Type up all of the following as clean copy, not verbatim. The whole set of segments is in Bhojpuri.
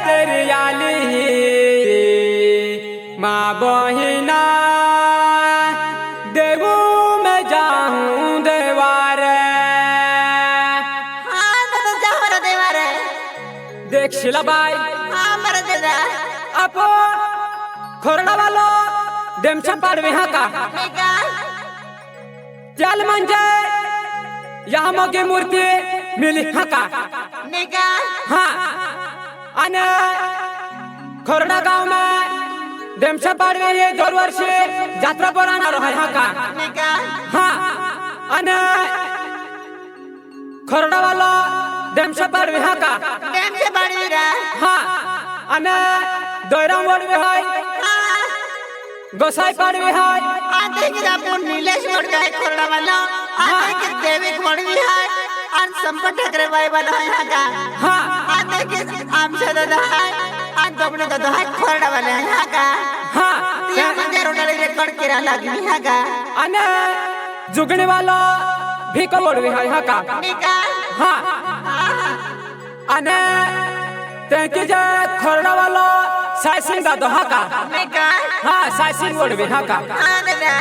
तेरी आली माँ बहिना देवू मैं जाऊं देवारे। हाँ दादा जाओ रे देवारे। देख शिला बाई हाँ मर दादा अपो खोरडा वालो देमचा पाडवे हा का निका त्याल म्हणजे यहाँ मोगी मूर्ती मिली हा का निका हाँ आणि खोरडा गाव में देमचा पाडवे ये दरवर्षी जत्रा भरणार आहे हा का निका हाँ आणि खोरडा वाला देमचा पाडवे हा का डेम से बड़ी रे। हाँ आणि दोयराम वडवे हाय हाँ गोसाई पाडवे हाय आते कि अपन नीलेश मोड़ का है कोरोना वाला आते कि देवी मोड़ भी है अन संपत ठकरे भाई बना है का हाँ आते कि आमसे दादा है अन दोपने दादा है कोरोना वाले है का हाँ ये मुझे रोटाली रिकॉर्ड किरा लगी है का आणि जुगणे वाला भिक वडवे हाय हा का निका हाँ आणि त्यांची जे खोरडा वाला सायसिंग दादो हा का निका हाँ सायसिंग वडवे हा का हाँ दादा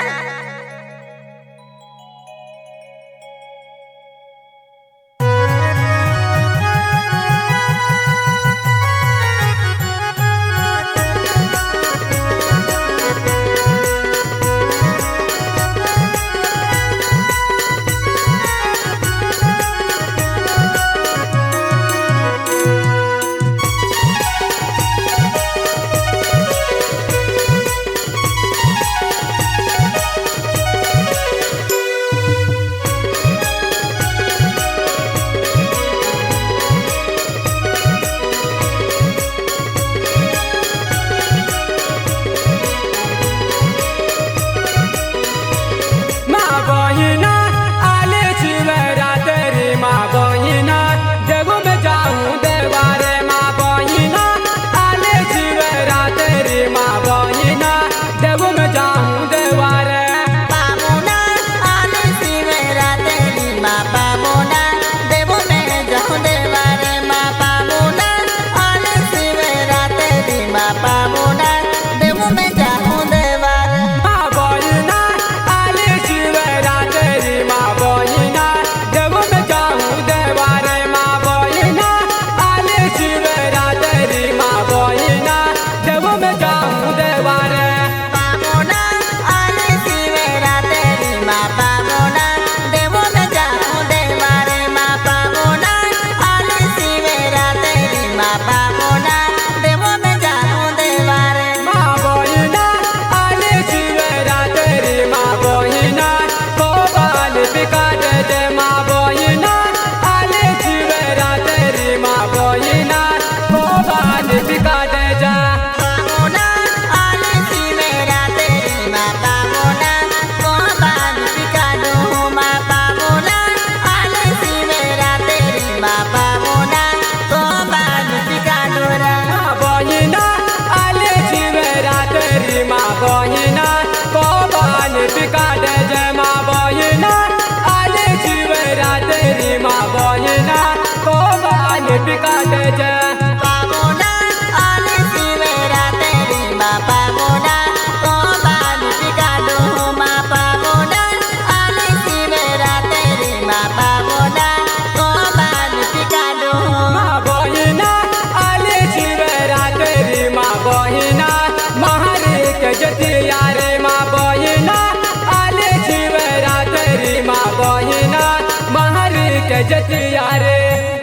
जतिया रे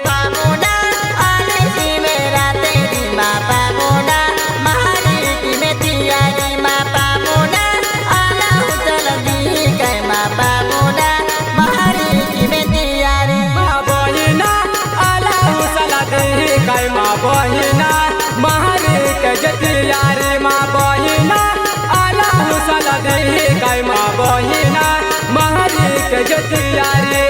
पामुना आले सी मेरा तेरी माँ पामुना महारी की में तियारी माँ पामुना आला उतल दी कह माँ पामुना महारी की में तियारी माँ बहिना आला उतल दी कह माँ बहिना महारी के जतिया रे माँ बहिना आला उतल दी कह माँ बहिना महारी के जतिया रे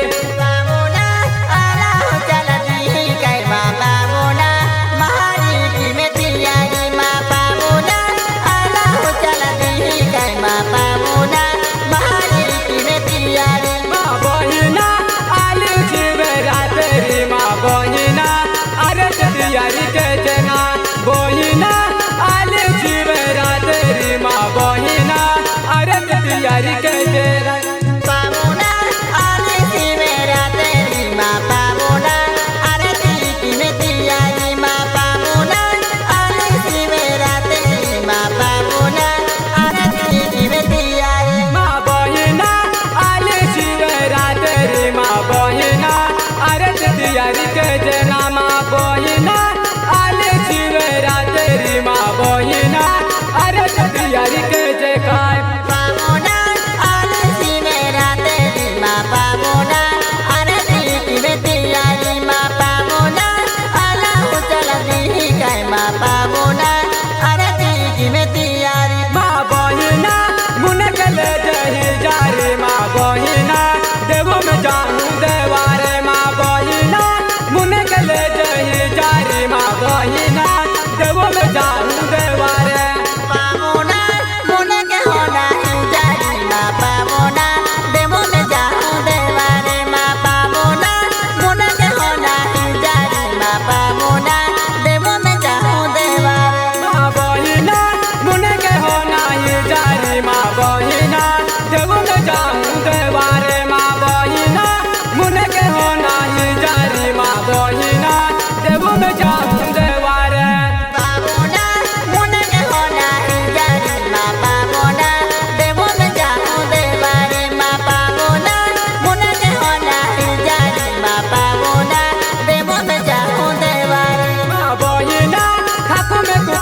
बहिना अरे जतियारी के जना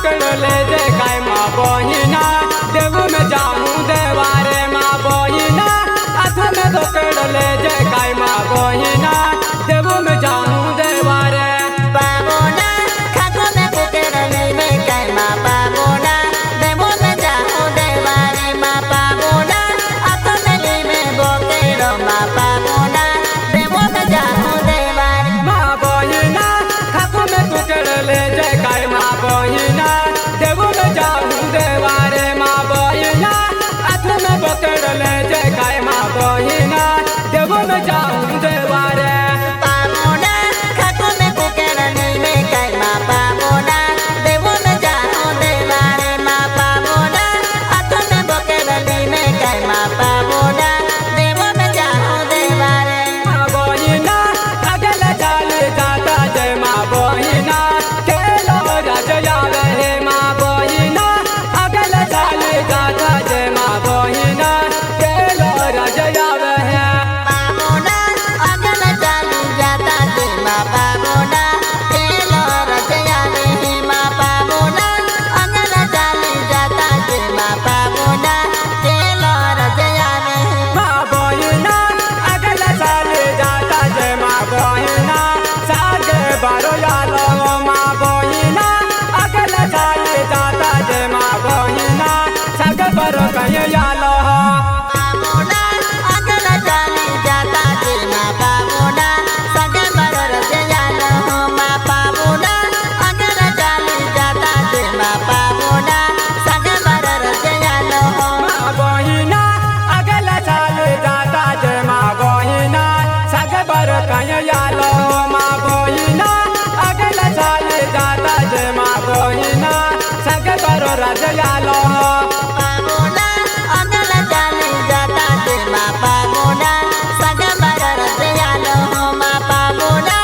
पकड़ ले जे काय माँ बहिना देव में जाऊं देवारे माँ बहिना हाथ में पकड़ ले जे काय माँ बहिना देव में जाऊं देवारे बाबोना खाको में पुकेर ले काय माँ बाबोना देवो में जाऊं देवारे माँ बाबोना हाथ में ले बोकेर माँ बाबोना देवो में जाऊं देवारे माँ बहिना खाको में पकड़ ले जे काय माँ बहिना देव में जाऊं देवारे माँ बहिना हाथ में पकड़ ले जे काय माँ बहिना देव में जाऊं देवारे बाबोना खाको में पुकेर ले काय माँ बाबोना देवो में जाऊं देवारे माँ बाबोना हाथ में बोकेर ले काय माँ बाबोना देवो में जाऊं देवारे माँ बहिना अगला चाले जाता जय माँ बहिना केलो राजया रहे माँ बहिना अगला चाले जाता जय माँ बहिना केलो राजया रहे बाबोना अगला चालू जाता जे माँ बाबोना केलो रचया रे माँ बाबोना अगला चालू जाता जे माँ बाबोना केलो रचया रे माँ बहिना अगला चाले जाता जय माँ बहिना सागे बारो यालो माँ बहिना अगला चाले जाता जय माँ बहिना सागे बारो कहीं यालो बाबोना अगला चालू जाता जे माँ बाबोना सगे बर रचया लो माँ बाबोना अगला चालू जाता जे माँ बाबोना सगे बर रचया लो माँ बहिना अगला चाले जाता जय माँ बहिना सागे बारो कहीं यालो माँ बहिना अगला चाले जाता जय माँ बहिना सागे बारो राजा यालो बाबोना अगला चालू जाता जे माँ बाबोना सगे बर रचया लो माँ बाबोना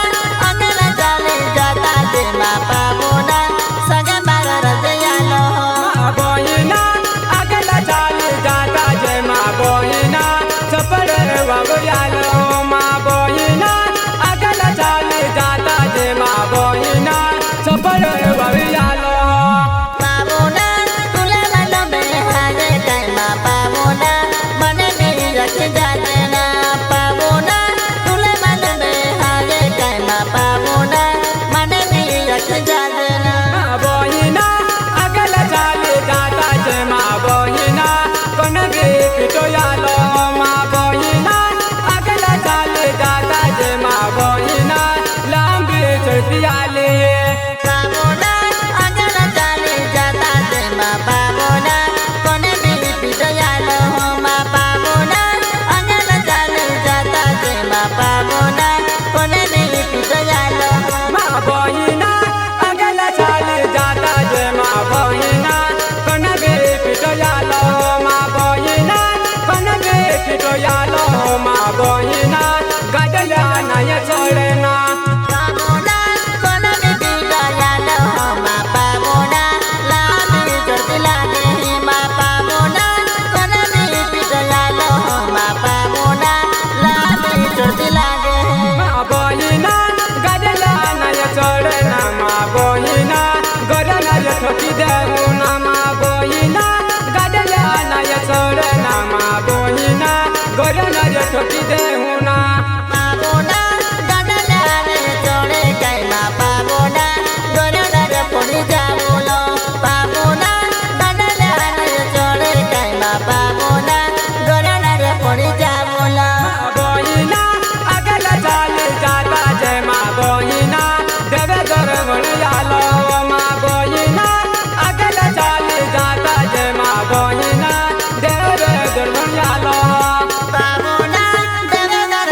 अगला चालू जाता जे माँ बाबोना सगे बर रचया लो माँ बहिना अगला चाले जाता जय माँ बहिना सपर यालो माँ बहिना अगला चाले जाता जय माँ बहिना सपर यालो बाबोना तुले मन में हारे काय माँ बाबोना मने मेरी रख जाते ना बाबोना तुले मन में हारे काय माँ बाबोना मने मेरी रख जाते ना माँ बहिना अगला चाले जाता जय माँ बहिना कौन पिटो यालो माँ बहिना अगला चाले जाता जय माँ बहिना लंबी चढ़ती आले बाबोना अगला चाले जाता जे माँ बाबोना कोने मेरी पिटया लो माँ बाबोना अगला चाले जाता जे माँ बाबोना कोने मेरी पिटया लो माँ बहिना अगला चाले जाता जय माँ बहिना कौन पिटो यालो माँ बहिना कौन पिटो यालो माँ बहिना गजला नय छोड़ना बाबोना कोने मेरी पिटया लो माँ बाबोना लामी चढ़ती लागे माँ बाबोना कोने मेरी पिटया लो माँ बाबोना लामी चढ़ती लागे माँ बहिना गजला नय छोड़ना माँ बहिना गरना ठोकी देना माँ बहिना गजला नय छोड़ना माँ बहिना गरना ठोकी देना बाबोना गडला रे चोड़े काय माँ बाबोना गडला रे पड़ी जाबोलो बाबोना गडला रे चोड़े काय माँ बाबोना गडला रे पड़ी जाबोलो माँ बहिना अगला चाले जाता जय माँ बहिना देवे दरवन यालो माँ बहिना अगला चाले जाता जय माँ बहिना देवे दरवन यालो बाबोना देवे दर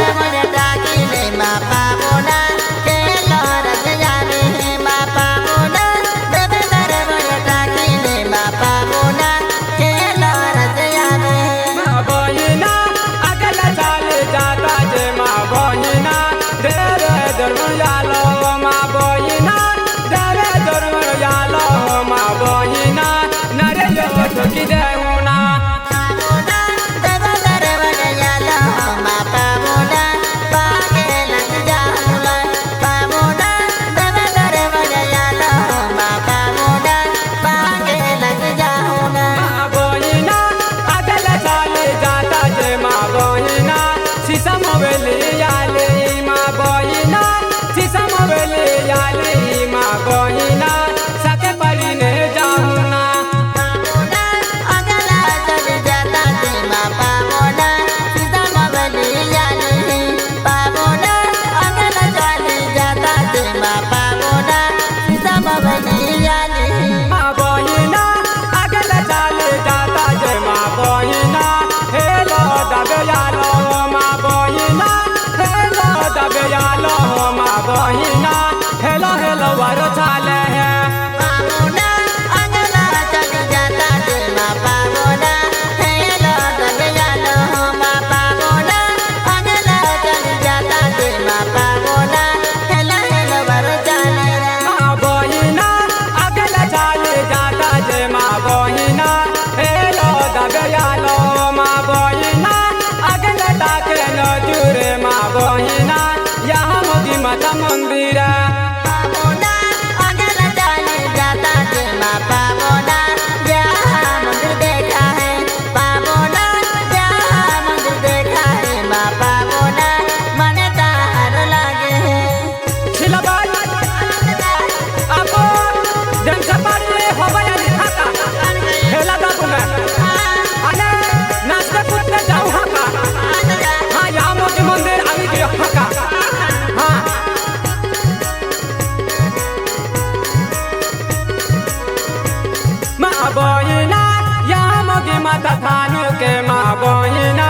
माता थानु के माँ बहिना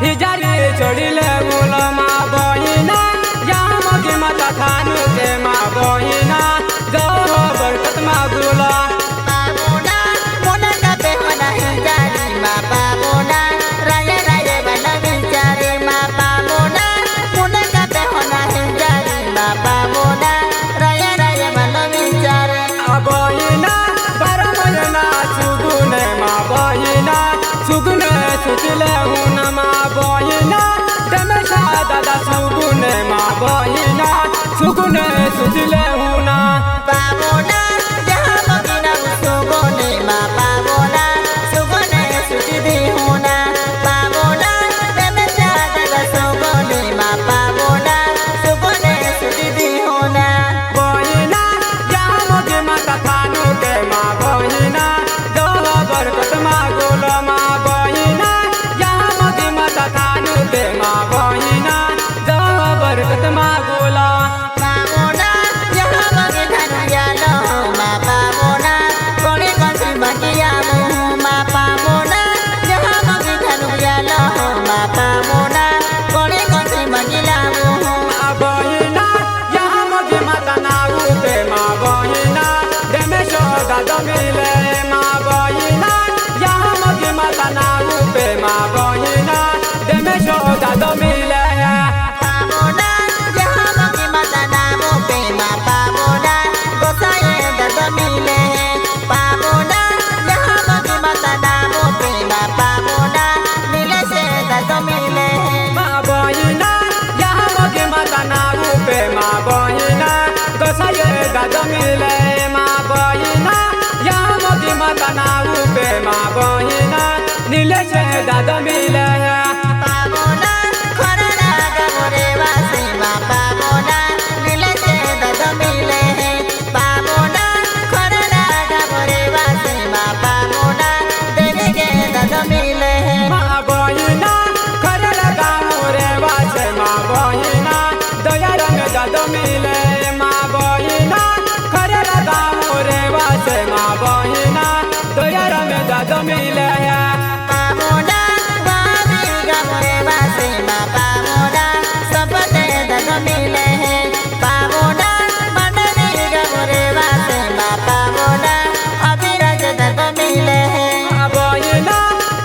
हिजारी छोड़िले गुल माँ बहिना यहाँ मगी माता थानु के माँ बहिना जो बरकत माँ गुला पाबोना मोना का बेहना हिजारी माँ पाबोना राये राये बना विचारे माँ पाबोना मोना का बेहना हिजारी माँ पाबोना राये राये बना विचारे बहिना बारह महीना सुगुने माँ बहिना सुगुने सुतिले हुन माँ बहिना दमेशा दादा सुगुने माँ बहिना सुगुने सुतिले हुन पाबोना जहाँ मगिना सुगुने माँ पाबोना सुगुने सुति दी हुना पाबोना दमेशा दादा सुगुने माँ पाबोना सुगुने सुति दी हुना बहिना यहाँ मगी माता थानु के माँ बहिना जो बरकत माँ गोल माँ बहिना यहाँ मगी माता थानु के माँ बहिना जो बरकत माँ गोला पाबोना जहाँ मगे धनुया लो माँ पाबोना कोने कंसी मगिया मुँह माँ पाबोना जहाँ मगे धनुया लो माँ पाबोना कोने कंसी मगिला मुँह बहिना यहाँ मगी माता नाऊ पे माँ बहिना देमेशो दादा मिले माँ बहिना यहाँ मगी माता नाऊ पे माँ बहिना देमेशो दादा मिले पाबोना जहाँ मगे माता नामो पे माँ पाबोना गोसाए दादा मिले पाबोना जहाँ मगे माता नामो पे माँ पाबोना मिले से दादा मिले माँ बहिना यहाँ मगी माता नाऊ पे माँ बहिना गोसाए दादा मिले माँ बहिना यहाँ मगी माता नाऊ पे माँ बहिना नीले से दादा मिले पाबोना खरना गबरे वासे माँ पाबोना मिले से दादा मिले पाबोना खरना गबरे वासे माँ पाबोना देवी के दादा मिले माँ बहिना खरे लगाऊ रे वासे माँ बहिना दया रंग दादा मिले माँ बहिना खरे लगाऊ रे वासे माँ बहिना दया रंग दादा मिले पाबोना बाबी गबरे वासे माँ पाबोना सबते दादा मिले पाबोना मंडली गबरे वासे माँ पाबोना अभिराज दादा मिले माँ बहिना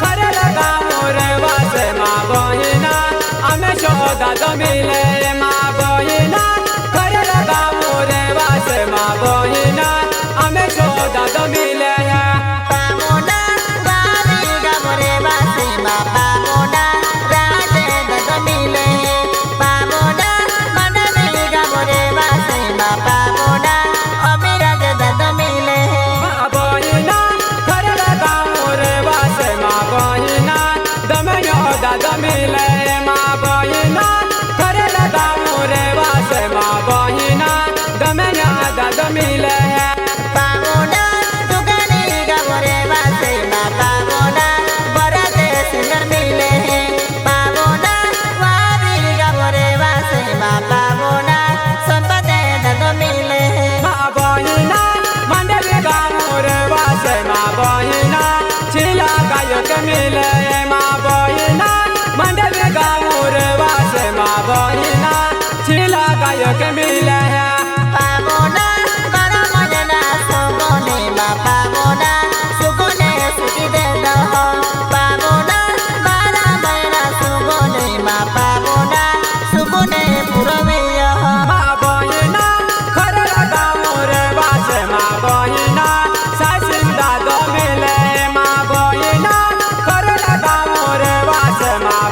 खरे लगाऊ रे वासे माँ बहिना अमेशो दादा मिले माँ बहिना खरे लगाऊ रे वासे माँ बहिना अमेशो दादा मिले पाबोना बाबी गबरे वासे माँ पाबोना राजे दादा मिले पाबोना मंडली गबरे वासे माँ पाबोना अभिराज दादा मिले माँ बहिना खरे लगाऊ रे वासे माँ बहिना दमयो दादा मिले माँ बहिना खरे लगाऊ रे वासे माँ बहिना दमयो दादा मिले पाबोना दुकानी गबरे वासे माँ पाबोना बराते सुंदर मिले पाबोना वाबी गबरे वासे माँ पाबोना संपते दादा मिले माँ बहिना मंडली गाऊ रे वासे माँ बहिना चिला गायक मिले माँ बहिना मंडली गाऊ रे वासे माँ बहिना चिला गायक मिले पाबोना करा मजना सुगुने माँ पाबोना सुगुने सुखी दे दहो पाबोना बारा महीना सुगुने माँ पाबोना सुगुने पुरविय माँ बहिना खरे लगाऊ रे वासे माँ बहिना सासिंदा दो मिले माँ बहिना खरे लगाऊ रे वासे माँ